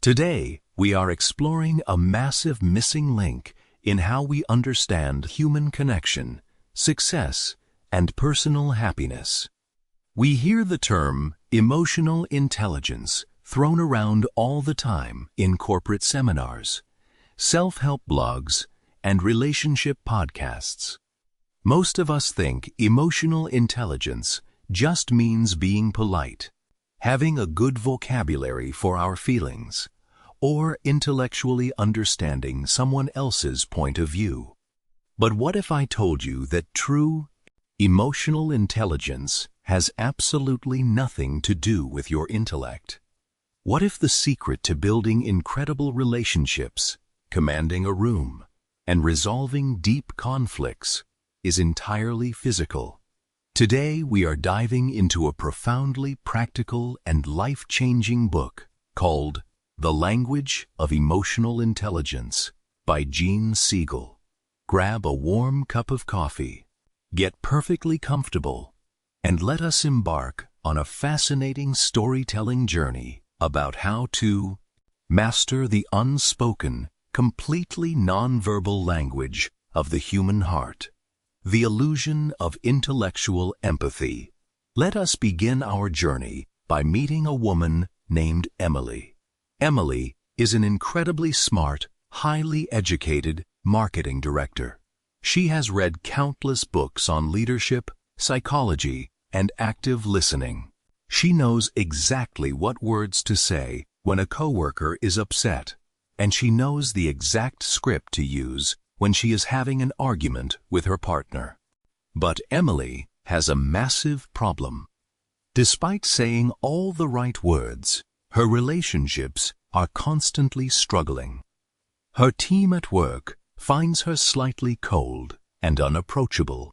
Today, we are exploring a massive missing link in how we understand human connection, success, and personal happiness. We hear the term emotional intelligence thrown around all the time in corporate seminars, self-help blogs, and relationship podcasts. Most of us think emotional intelligence just means being polite, having a good vocabulary for our feelings, or intellectually understanding someone else's point of view. But what if I told you that true emotional intelligence has absolutely nothing to do with your intellect? What if the secret to building incredible relationships, commanding a room, and resolving deep conflicts is entirely physical? Today we are diving into a profoundly practical and life-changing book called The Language of Emotional Intelligence by Jean Seagull. Grab a warm cup of coffee, get perfectly comfortable, and let us embark on a fascinating storytelling journey about how to master the unspoken, completely nonverbal language of the human heart. The illusion of intellectual empathy. Let us begin our journey by meeting a woman named Emily. Emily is an incredibly smart, highly educated marketing director. She has read countless books on leadership, psychology, and active listening. She knows exactly what words to say when a coworker is upset, and she knows the exact script to use when she is having an argument with her partner. But Emily has a massive problem. Despite saying all the right words, her relationships are constantly struggling. Her team at work finds her slightly cold and unapproachable.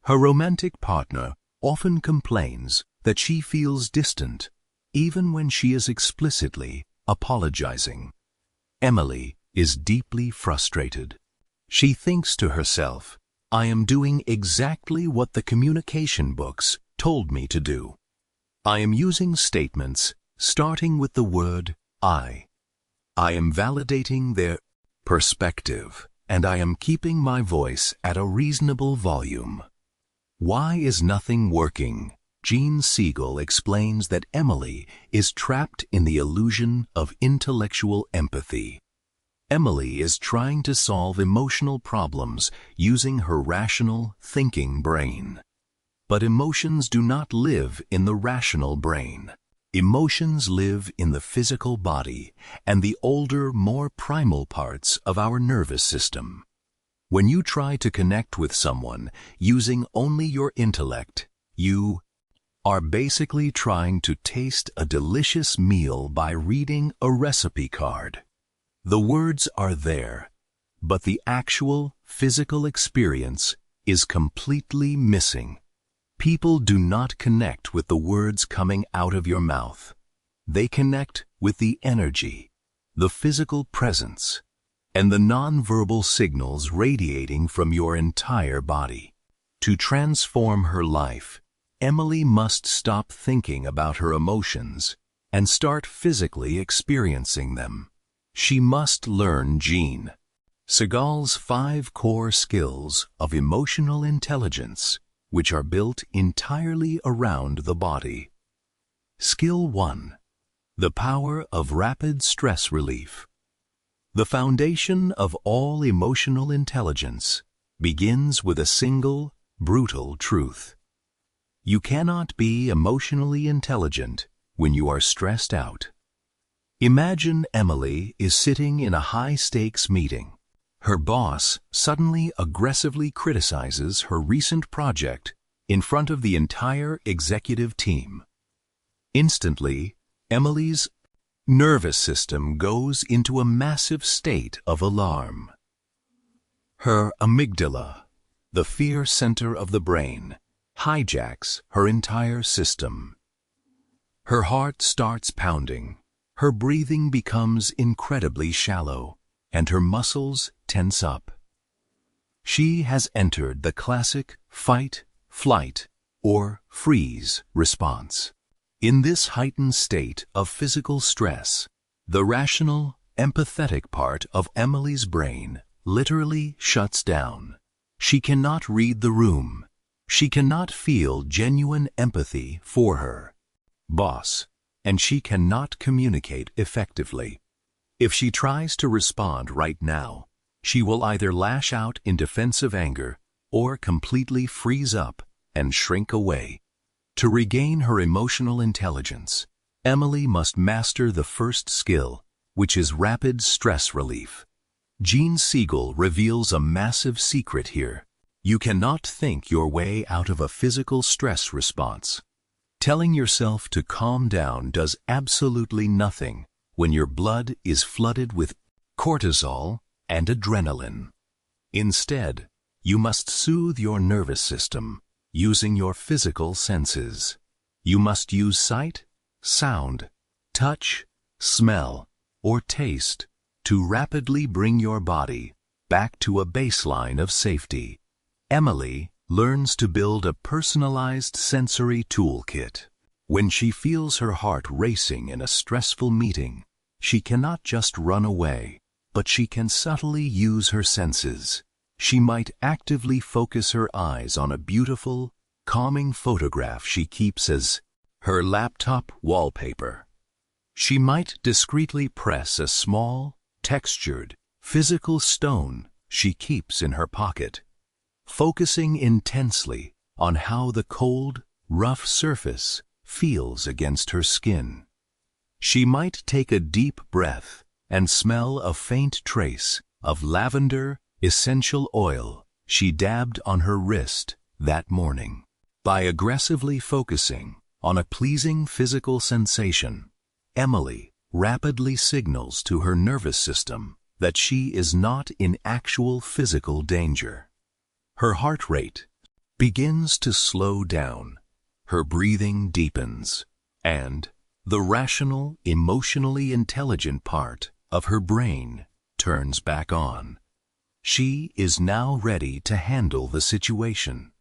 Her romantic partner often complains that she feels distant, even when she is explicitly apologizing. Emily is deeply frustrated. She thinks to herself, "I am doing exactly what the communication books told me to do. I am using statements starting with the word I. I am validating their perspective, and I am keeping my voice at a reasonable volume." Why is nothing working? Jean Seagull explains that Emily is trapped in the illusion of intellectual empathy. Emily is trying to solve emotional problems using her rational, thinking brain. But emotions do not live in the rational brain. Emotions live in the physical body and the older, more primal parts of our nervous system. When you try to connect with someone using only your intellect, you are basically trying to taste a delicious meal by reading a recipe card. The words are there, but the actual physical experience is completely missing. People do not connect with the words coming out of your mouth. They connect with the energy, the physical presence, and the nonverbal signals radiating from your entire body. To transform her life, Emily must stop thinking about her emotions and start physically experiencing them. She must learn Jean Seagull's 5 core skills of emotional intelligence, which are built entirely around the body. Skill 1. The power of rapid stress relief. The foundation of all emotional intelligence begins with a single, brutal truth. You cannot be emotionally intelligent when you are stressed out. Imagine Emily is sitting in a high-stakes meeting. Her boss suddenly aggressively criticizes her recent project in front of the entire executive team. Instantly, Emily's nervous system goes into a massive state of alarm. Her amygdala, the fear center of the brain, hijacks her entire system. Her heart starts pounding, her breathing becomes incredibly shallow, and her muscles tense up. She has entered the classic fight, flight, or freeze response. In this heightened state of physical stress, The rational, empathetic part of Emily's brain literally shuts down. She cannot read the room. She cannot feel genuine empathy for her boss, and she cannot communicate effectively. If she tries to respond right now, she will either lash out in defensive anger or completely freeze up and shrink away. To regain her emotional intelligence, Emily must master the first skill, which is rapid stress relief. Jean Seagull reveals a massive secret here. You cannot think your way out of a physical stress response. Telling yourself to calm down does absolutely nothing when your blood is flooded with cortisol and adrenaline. Instead, you must soothe your nervous system using your physical senses. You must use sight, sound, touch, smell, or taste to rapidly bring your body back to a baseline of safety. Emily learns to build a personalized sensory toolkit. When she feels her heart racing in a stressful meeting, she cannot just run away, but she can subtly use her senses. She might actively focus her eyes on a beautiful, calming photograph she keeps as her laptop wallpaper. She might discreetly press a small, textured, physical stone she keeps in her pocket, focusing intensely on how the cold, rough surface feels against her skin. She might take a deep breath and smell a faint trace of lavender essential oil she dabbed on her wrist that morning. By aggressively focusing on a pleasing physical sensation, Emily rapidly signals to her nervous system that she is not in actual physical danger. Her heart rate begins to slow down, her breathing deepens, and the rational, emotionally intelligent part of her brain turns back on. She is now ready to handle the situation.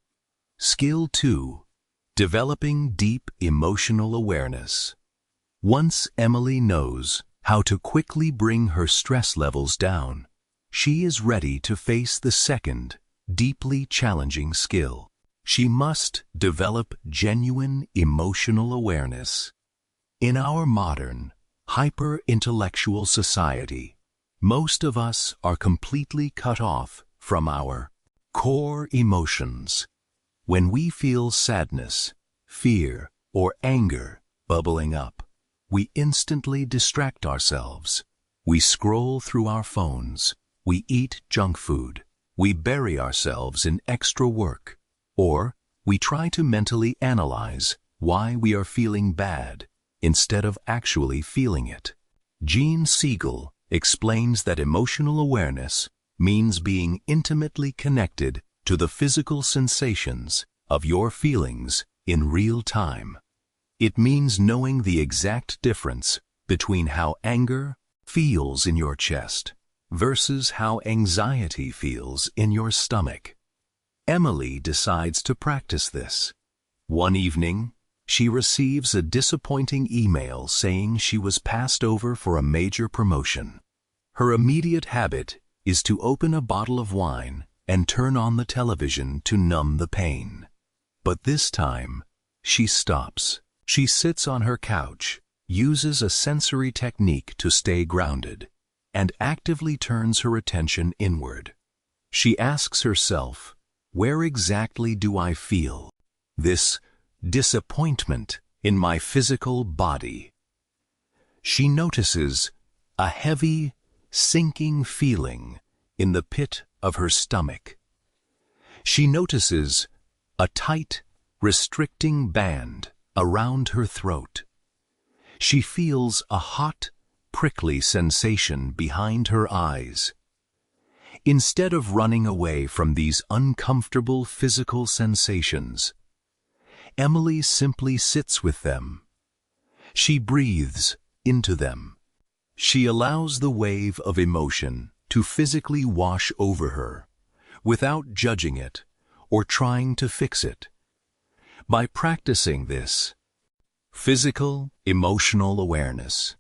Skill 2. Developing deep emotional awareness. Once Emily knows how to quickly bring her stress levels down, she is ready to face the second, deeply challenging skill. She must develop genuine emotional awareness. In our modern, hyper-intellectual society, most of us are completely cut off from our core emotions. When we feel sadness, fear, or anger bubbling up, we instantly distract ourselves. We scroll through our phones, we eat junk food, we bury ourselves in extra work, or we try to mentally analyze why we are feeling bad instead of actually feeling it. Jean Seagull explains that emotional awareness means being intimately connected to the physical sensations of your feelings in real time. It means knowing the exact difference between how anger feels in your chest versus how anxiety feels in your stomach. Emily decides to practice this. One evening, she receives a disappointing email saying she was passed over for a major promotion. Her immediate habit is to open a bottle of wine and turn on the television to numb the pain. But this time, she stops. She sits on her couch, uses a sensory technique to stay grounded, and actively turns her attention inward. She asks herself, where exactly do I feel this disappointment in my physical body? She notices a heavy, sinking feeling in the pit of her stomach. She notices a tight, restricting band around her throat. She feels a hot, prickly sensation behind her eyes. Instead of running away from these uncomfortable physical sensations, Emily simply sits with them. She breathes into them. She allows the wave of emotion to physically wash over her, without judging it or trying to fix it. By practicing this physical, emotional awareness,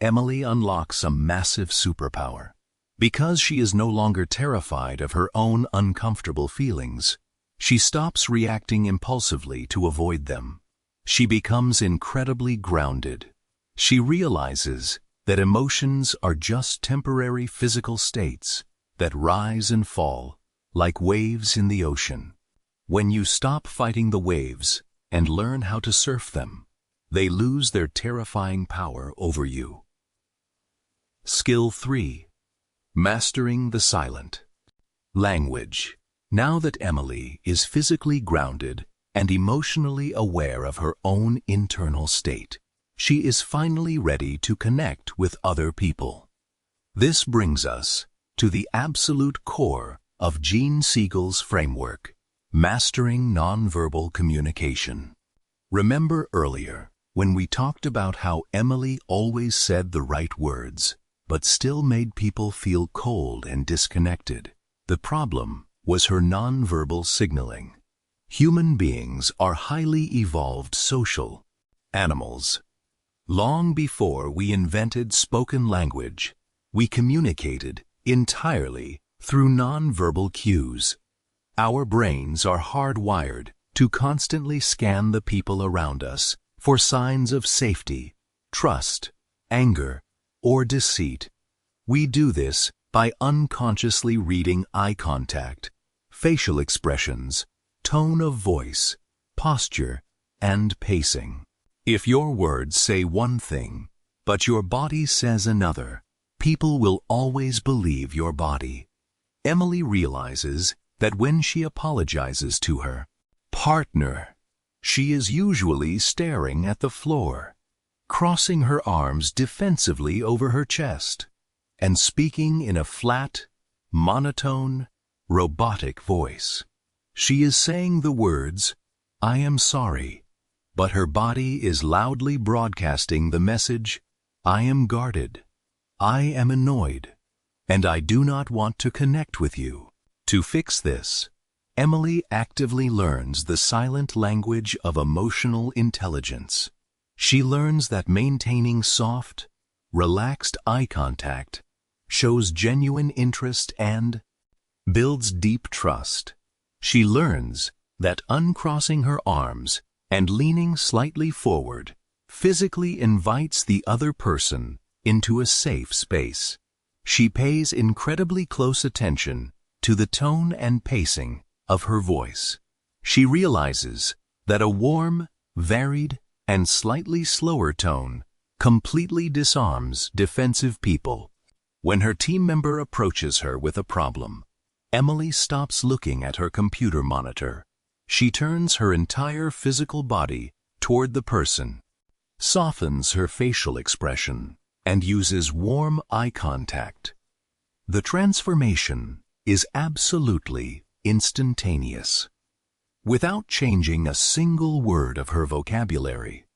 Emily unlocks a massive superpower. Because she is no longer terrified of her own uncomfortable feelings, she stops reacting impulsively to avoid them. She becomes incredibly grounded. She realizes that emotions are just temporary physical states that rise and fall like waves in the ocean. When you stop fighting the waves and learn how to surf them, they lose their terrifying power over you. Skill 3. Mastering the silent language. Now that Emily is physically grounded and emotionally aware of her own internal state, she is finally ready to connect with other people. This brings us to the absolute core of Jean Seagull's framework, mastering nonverbal communication. Remember earlier when we talked about how Emily always said the right words, but still made people feel cold and disconnected? The problem was her nonverbal signaling. Human beings are highly evolved social animals. Long before we invented spoken language, we communicated entirely through nonverbal cues. Our brains are hardwired to constantly scan the people around us for signs of safety, trust, anger, or deceit. We do this by unconsciously reading eye contact, facial expressions, tone of voice, posture, and pacing. If your words say one thing, but your body says another, people will always believe your body. Emily realizes that when she apologizes to her partner, she is usually staring at the floor, crossing her arms defensively over her chest, and speaking in a flat, monotone, robotic voice. She is saying the words, "I am sorry," but her body is loudly broadcasting the message, "I am guarded, I am annoyed, and I do not want to connect with you." To fix this, Emily actively learns the silent language of emotional intelligence. She learns that maintaining soft, relaxed eye contact shows genuine interest and builds deep trust. She learns that uncrossing her arms and leaning slightly forward physically invites the other person into a safe space. She pays incredibly close attention to the tone and pacing of her voice. She realizes that a warm, varied, and slightly slower tone completely disarms defensive people. When her team member approaches her with a problem, Emily stops looking at her computer monitor. She turns her entire physical body toward the person, softens her facial expression, and uses warm eye contact. The transformation is absolutely instantaneous. Without changing a single word of her vocabulary,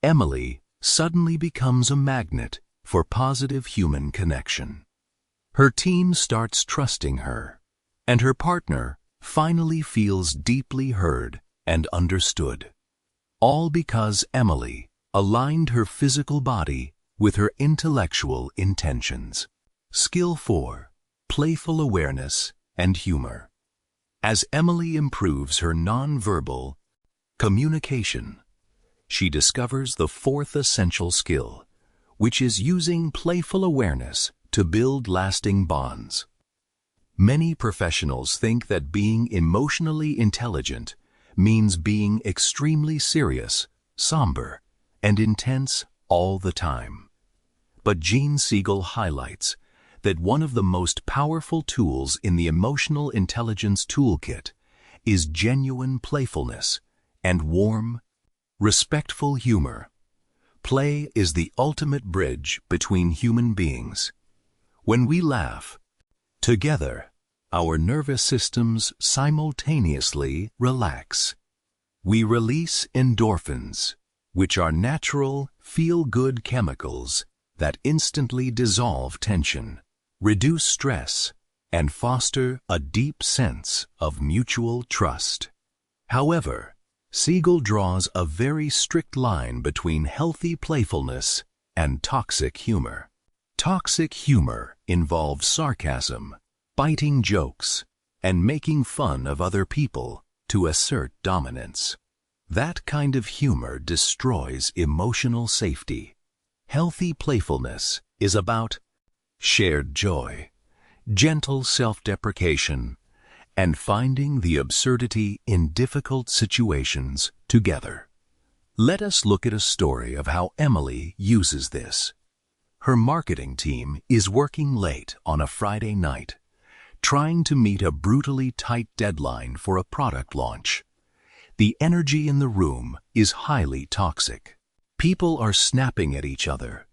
Emily suddenly becomes a magnet for positive human connection. Her team starts trusting her, and her partner finally feels deeply heard and understood. All because Emily aligned her physical body with her intellectual intentions. Skill 4. Playful Awareness and Humor. As Emily improves her nonverbal communication, she discovers the fourth essential skill, which is using playful awareness to build lasting bonds. Many professionals think that being emotionally intelligent means being extremely serious, somber, and intense all the time. But Jean Seagull highlights that one of the most powerful tools in the emotional intelligence toolkit is genuine playfulness and warm, respectful humor. Play is the ultimate bridge between human beings. When we laugh together, our nervous systems simultaneously relax. We release endorphins, which are natural, feel-good chemicals that instantly dissolve tension, reduce stress, and foster a deep sense of mutual trust. However, Seagull draws a very strict line between healthy playfulness and toxic humor. Toxic humor involves sarcasm, biting jokes, and making fun of other people to assert dominance. That kind of humor destroys emotional safety. Healthy playfulness is about shared joy, gentle self-deprecation, and finding the absurdity in difficult situations together. Let us look at a story of how Emily uses this. Her marketing team is working late on a Friday night, trying to meet a brutally tight deadline for a product launch. The energy in the room is highly toxic. People are snapping at each other.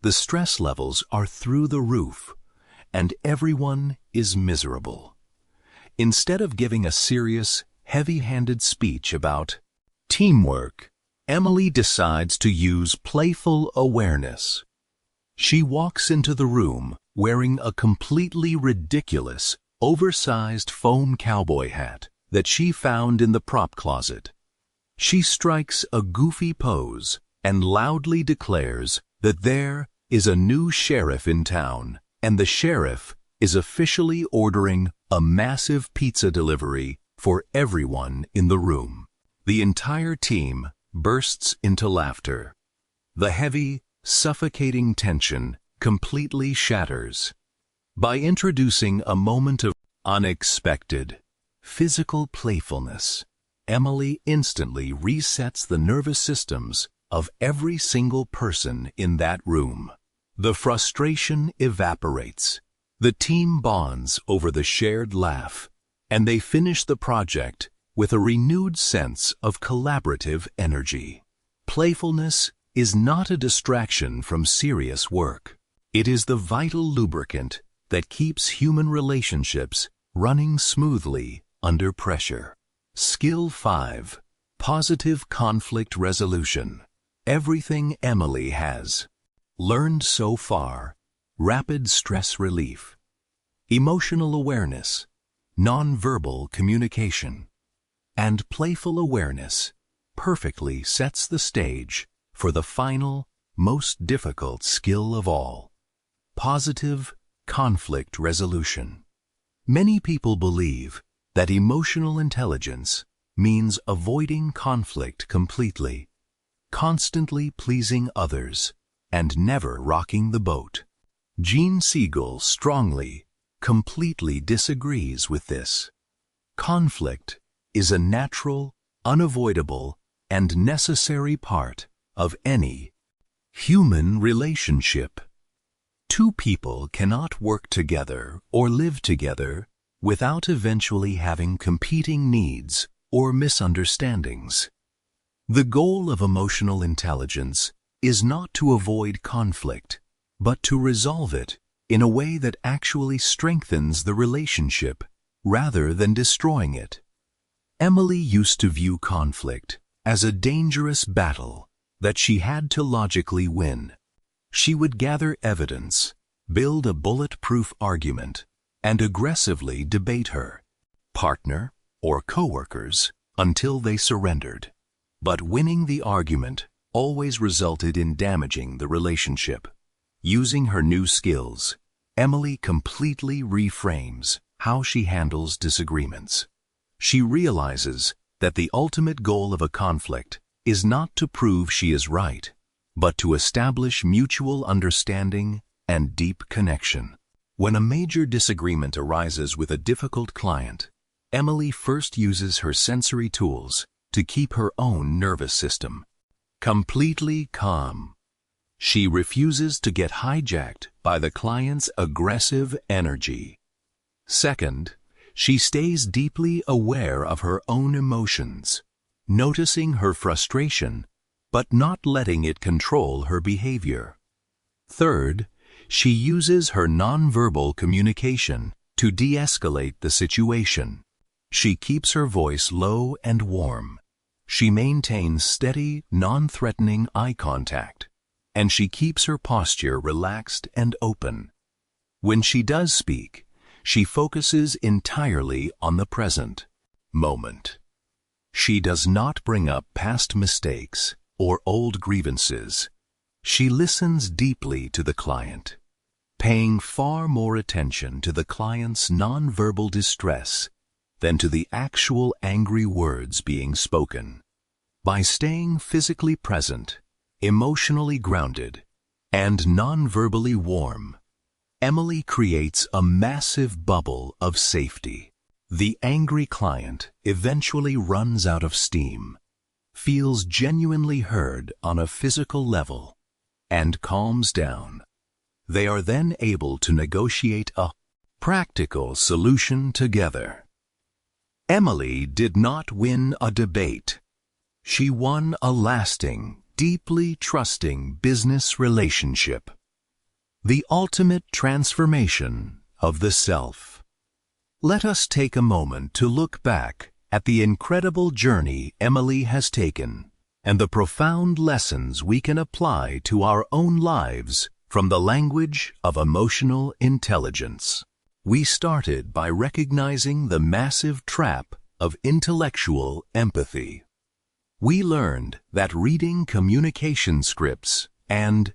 The stress levels are through the roof, and everyone is miserable. Instead of giving a serious, heavy-handed speech about teamwork, Emily decides to use playful awareness. She walks into the room wearing a completely ridiculous, oversized foam cowboy hat that she found in the prop closet. She strikes a goofy pose and loudly declares that there is a new sheriff in town, and the sheriff is officially ordering a massive pizza delivery for everyone in the room. The entire team bursts into laughter. The heavy, suffocating tension completely shatters. By introducing a moment of unexpected, physical playfulness, Emily instantly resets the nervous systems of every single person in that room. The frustration evaporates. The team bonds over the shared laugh, and they finish the project with a renewed sense of collaborative energy. Playfulness is not a distraction from serious work. It is the vital lubricant that keeps human relationships running smoothly under pressure. Skill 5. Positive conflict resolution. Everything Emily has learned so far: rapid stress relief, emotional awareness, nonverbal communication, and playful awareness perfectly sets the stage for the final, most difficult skill of all: positive conflict resolution. Many people believe that emotional intelligence means avoiding conflict completely, constantly pleasing others, and never rocking the boat. Jean Seagull strongly, completely disagrees with this. Conflict is a natural, unavoidable, and necessary part of any human relationship. Two people cannot work together or live together without eventually having competing needs or misunderstandings. The goal of emotional intelligence is not to avoid conflict, but to resolve it in a way that actually strengthens the relationship rather than destroying it. Emily used to view conflict as a dangerous battle that she had to logically win. She would gather evidence, build a bulletproof argument, and aggressively debate her partner or coworkers until they surrendered. But winning the argument always resulted in damaging the relationship. Using her new skills, Emily completely reframes how she handles disagreements. She realizes that the ultimate goal of a conflict is not to prove she is right, but to establish mutual understanding and deep connection. When a major disagreement arises with a difficult client, Emily first uses her sensory tools to keep her own nervous system completely calm. She refuses to get hijacked by the client's aggressive energy. Second, she stays deeply aware of her own emotions, noticing her frustration, but not letting it control her behavior. Third, she uses her nonverbal communication to de-escalate the situation. She keeps her voice low and warm. She maintains steady, non-threatening eye contact, and she keeps her posture relaxed and open. When she does speak, she focuses entirely on the present moment. She does not bring up past mistakes or old grievances. She listens deeply to the client, paying far more attention to the client's nonverbal distress than to the actual angry words being spoken. By staying physically present, emotionally grounded, and nonverbally warm, Emily creates a massive bubble of safety. The angry client eventually runs out of steam, feels genuinely heard on a physical level, and calms down. They are then able to negotiate a practical solution together. Emily did not win a debate. She won a lasting, deeply trusting business relationship. The ultimate transformation of the self. Let us take a moment to look back at the incredible journey Emily has taken and the profound lessons we can apply to our own lives from the language of emotional intelligence. We started by recognizing the massive trap of intellectual empathy. We learned that reading communication scripts and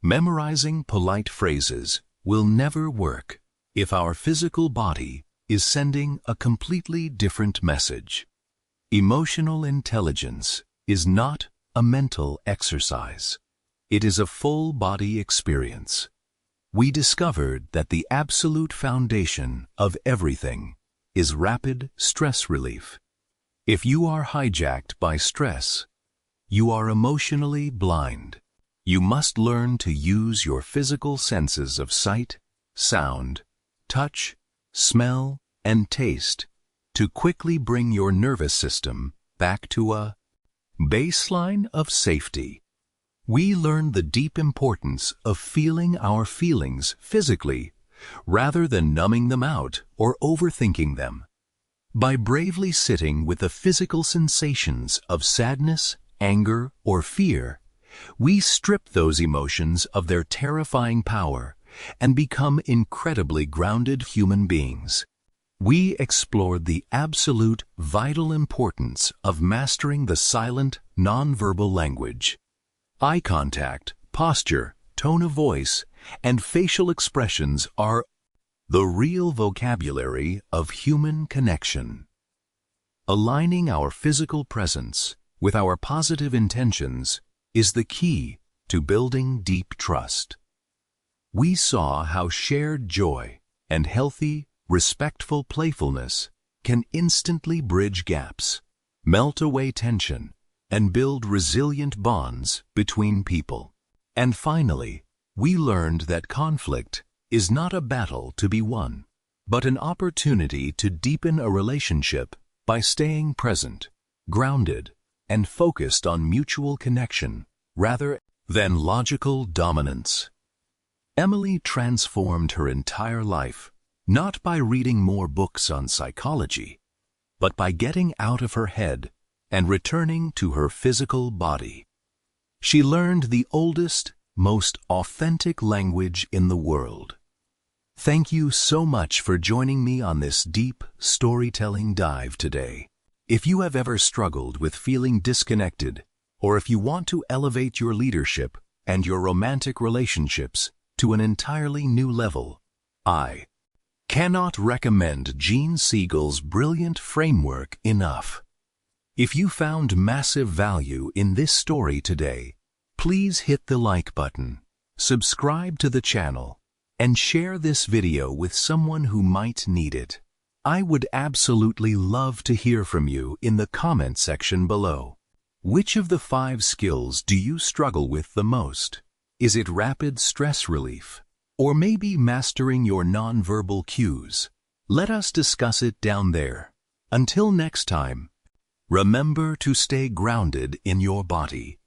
memorizing polite phrases will never work if our physical body is sending a completely different message. Emotional intelligence is not a mental exercise. It is a full body experience. We discovered that the absolute foundation of everything is rapid stress relief. If you are hijacked by stress, you are emotionally blind. You must learn to use your physical senses of sight, sound, touch, smell, and taste to quickly bring your nervous system back to a baseline of safety. We learn the deep importance of feeling our feelings physically rather than numbing them out or overthinking them. By bravely sitting with the physical sensations of sadness, anger, or fear, we strip those emotions of their terrifying power and become incredibly grounded human beings. We explored the absolute vital importance of mastering the silent, nonverbal language. Eye contact, posture, tone of voice, and facial expressions are the real vocabulary of human connection. Aligning our physical presence with our positive intentions is the key to building deep trust. We saw how shared joy and healthy, respectful playfulness can instantly bridge gaps, melt away tension, and build resilient bonds between people. And finally, we learned that conflict is not a battle to be won, but an opportunity to deepen a relationship by staying present, grounded, and focused on mutual connection rather than logical dominance. Emily transformed her entire life not by reading more books on psychology, but by getting out of her head and returning to her physical body. She learned the oldest, most authentic language in the world. Thank you so much for joining me on this deep storytelling dive today. If you have ever struggled with feeling disconnected, or if you want to elevate your leadership and your romantic relationships to an entirely new level, I cannot recommend Jean Seagull's brilliant framework enough. If you found massive value in this story today, please hit the like button, subscribe to the channel, and share this video with someone who might need it. I would absolutely love to hear from you in the comment section below. Which of the 5 skills do you struggle with the most? Is it rapid stress relief? Or maybe mastering your nonverbal cues? Let us discuss it down there. Until next time, remember to stay grounded in your body.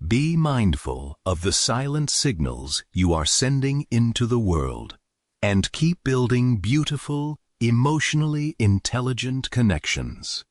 Be mindful of the silent signals you are sending into the world, and keep building beautiful, emotionally intelligent connections.